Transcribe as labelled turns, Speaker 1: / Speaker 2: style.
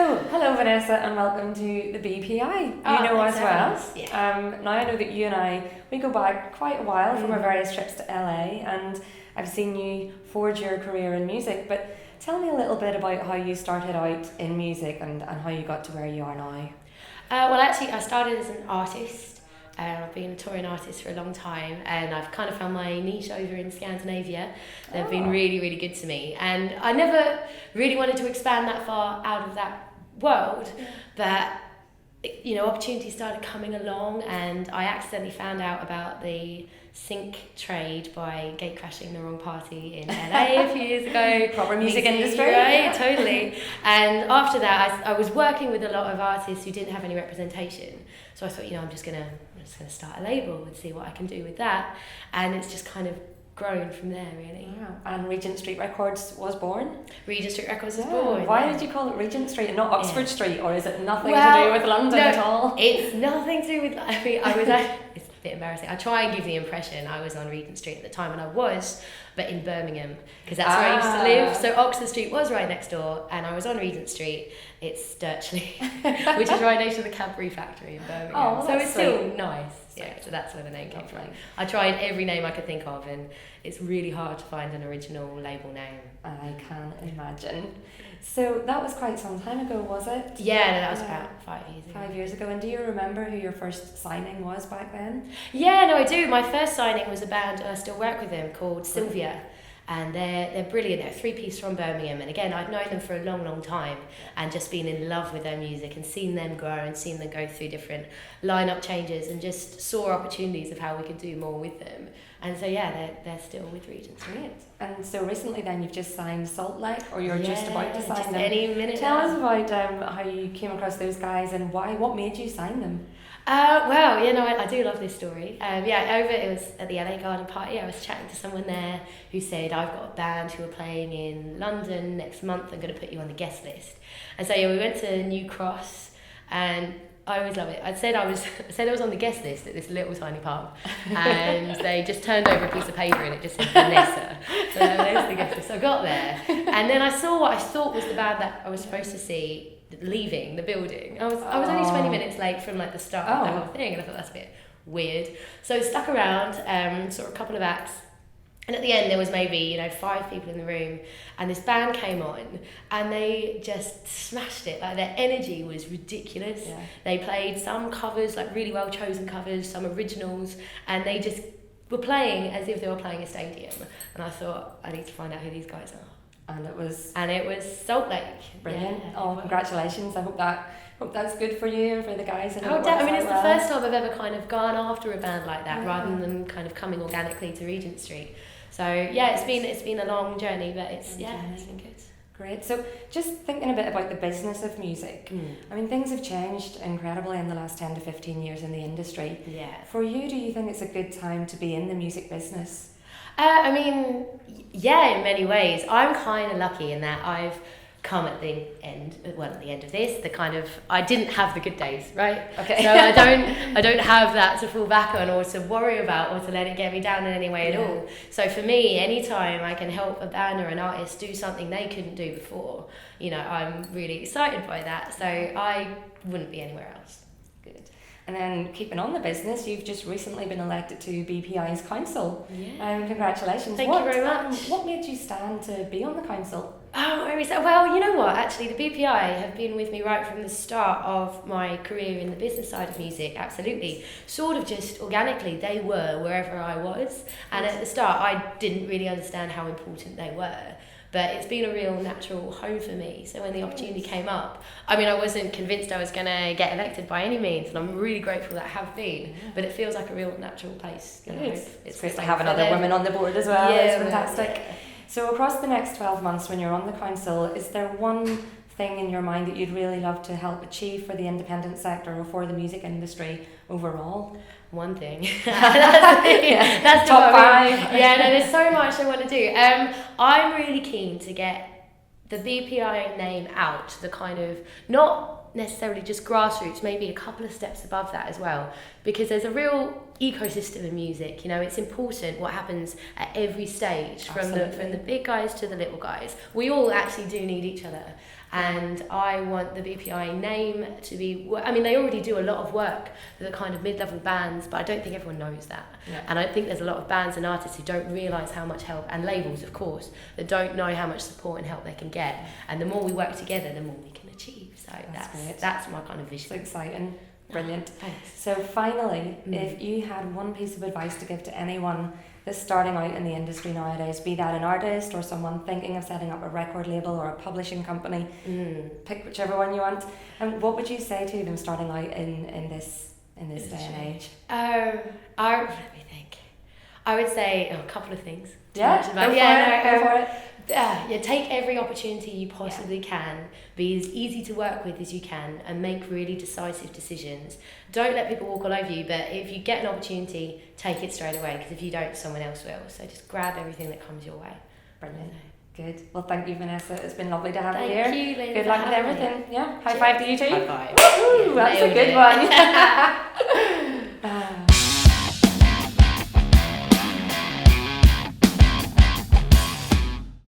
Speaker 1: Hello Vanessa, and welcome to the BPI. You know us well.
Speaker 2: Yeah.
Speaker 1: Now I know that you and we go back quite a while from our various trips to LA, and I've seen you forge your career in music, but tell me a little bit about how you started out in music and how you got to where you are now.
Speaker 2: Well, actually, I started as an artist. I've been a touring artist for a long time, and I've kind of found my niche over in Scandinavia. They've been really, really good to me, and I never really wanted to expand that far out of that world, but opportunities started coming along, and I accidentally found out about the sync trade by gate crashing the wrong party in LA a few years ago.
Speaker 1: Proper music industry,
Speaker 2: right?
Speaker 1: Yeah.
Speaker 2: Totally. And after that, I was working with a lot of artists who didn't have any representation. So I thought, I'm just gonna start a label and see what I can do with that. And it's just kind of grown from there, really.
Speaker 1: Wow. And Regent Street Records was born?
Speaker 2: Regent Street Records was born.
Speaker 1: Why did you call it Regent Street and not Oxford Street, or is it nothing to do with London at all?
Speaker 2: It's nothing to do with, it's a bit embarrassing. I try and give the impression I was on Regent Street at the time, and I was, but in Birmingham, because that's where I used to live. So Oxford Street was right next door, and I was on Regent Street. It's Sturchley, which is right next to the Cadbury factory in Birmingham.
Speaker 1: Oh,
Speaker 2: so it's still nice.
Speaker 1: Sweet.
Speaker 2: Yeah, so that's where the name came from. I tried every name I could think of, and it's really hard to find an original label name.
Speaker 1: I can imagine. So that was quite some time ago, was it?
Speaker 2: Yeah, no, that was about 5 years ago.
Speaker 1: 5 years ago. And do you remember who your first signing was back then?
Speaker 2: Yeah, no, I do. My first signing was a band, I still work with them, called Sylvia. And they're brilliant. They're a three-piece from Birmingham. And again, I'd known them for a long, long time and just been in love with their music and seen them grow and seen them go through different lineup changes and just saw opportunities of how we could do more with them. And so, yeah, they're still with Regent Street.
Speaker 1: And so recently then you've just signed Saltlake, or you're just about to sign them.
Speaker 2: Any minute.
Speaker 1: Tell us about how you came across those guys and what made you sign them?
Speaker 2: I do love this story. It was at the LA Garden Party. I was chatting to someone there who said, I've got a band who are playing in London next month. I'm going to put you on the guest list. And so, we went to New Cross, and I always love it. I said I was on the guest list at this little tiny pub, and they just turned over a piece of paper and it just said Vanessa. So there's the guest list. So I got there, and then I saw what I thought was the band that I was supposed to see leaving the building. I was only 20 minutes late from the start of the whole thing, and I thought that's a bit weird. So stuck around, saw a couple of acts. And at the end, there was maybe, 5 people in the room, and this band came on, and they just smashed it. Their energy was ridiculous. Yeah. They played some covers, really well chosen covers, some originals, and they just were playing as if they were playing a stadium. And I thought, I need to find out who these guys are.
Speaker 1: And it was
Speaker 2: Saltlake.
Speaker 1: Brilliant. Yeah, congratulations. I hope that's good for you and for the guys.
Speaker 2: It's the first time I've ever kind of gone after a band like that, rather than kind of coming organically to Regent Street. So it's been a long journey, but it's been good.
Speaker 1: Great. So just thinking a bit about the business of music. Things have changed incredibly in the last 10 to 15 years in the industry.
Speaker 2: Yeah.
Speaker 1: For you, do you think it's a good time to be in the music business?
Speaker 2: In many ways. I'm kind of lucky in that I've come at the end of this, I didn't have the good days, right?
Speaker 1: Okay.
Speaker 2: So I don't have that to fall back on or to worry about or to let it get me down in any way at all. So for me, anytime I can help a band or an artist do something they couldn't do before, I'm really excited by that. So I wouldn't be anywhere else.
Speaker 1: Good. And then keeping on the business, you've just recently been elected to BPI's council.
Speaker 2: Yeah.
Speaker 1: Congratulations.
Speaker 2: Thank you very much.
Speaker 1: What made you stand to be on the council?
Speaker 2: Well, you know what? Actually, the BPI have been with me right from the start of my career in the business side of music. Absolutely. Sort of just organically, they were wherever I was. And at the start, I didn't really understand how important they were. But it's been a real natural home for me. So when the opportunity came up, I wasn't convinced I was going to get elected by any means, and I'm really grateful that I have been. But it feels like a real natural place.
Speaker 1: It's great to have another woman on the board as well.
Speaker 2: Yeah,
Speaker 1: it's fantastic. Yeah. So across the next 12 months when you're on the council, is there one thing in your mind that you'd really love to help achieve for the independent sector or for the music industry overall?
Speaker 2: One thing. That's
Speaker 1: top 5.
Speaker 2: There's so much I want to do. I'm really keen to get the BPI name out, the kind of, not necessarily just grassroots, maybe a couple of steps above that as well, because there's a real ecosystem in music. It's important what happens at every stage, from the big guys to the little guys. We all actually do need each other, And I want the BPI name to be, I mean, they already do a lot of work for the kind of mid-level bands, but I don't think everyone knows that.
Speaker 1: Yeah.
Speaker 2: And I think there's a lot of bands and artists who don't realise how much help, and labels of course, that don't know how much support and help they can get. And the more we work together, the more we can achieve. So that's my kind of vision.
Speaker 1: It's exciting. Brilliant.
Speaker 2: Thanks.
Speaker 1: So finally, if you had one piece of advice to give to anyone that's starting out in the industry nowadays, be that an artist or someone thinking of setting up a record label or a publishing company, pick whichever one you want, and what would you say to them starting out in this day and age?
Speaker 2: Let me think. I would say a couple of things.
Speaker 1: Go for it.
Speaker 2: Take every opportunity you possibly can, be as easy to work with as you can, and make really decisive decisions. Don't let people walk all over you, but if you get an opportunity, take it straight away, because if you don't, someone else will. So just grab everything that comes your way.
Speaker 1: Brilliant. Good. Well, thank you, Vanessa. It's been lovely to have you
Speaker 2: Thank
Speaker 1: here.
Speaker 2: you, Lynn,
Speaker 1: Good luck with everything. Yeah. High
Speaker 2: Cheers.
Speaker 1: five to you too.
Speaker 2: High five.
Speaker 1: Woo, that's a good one.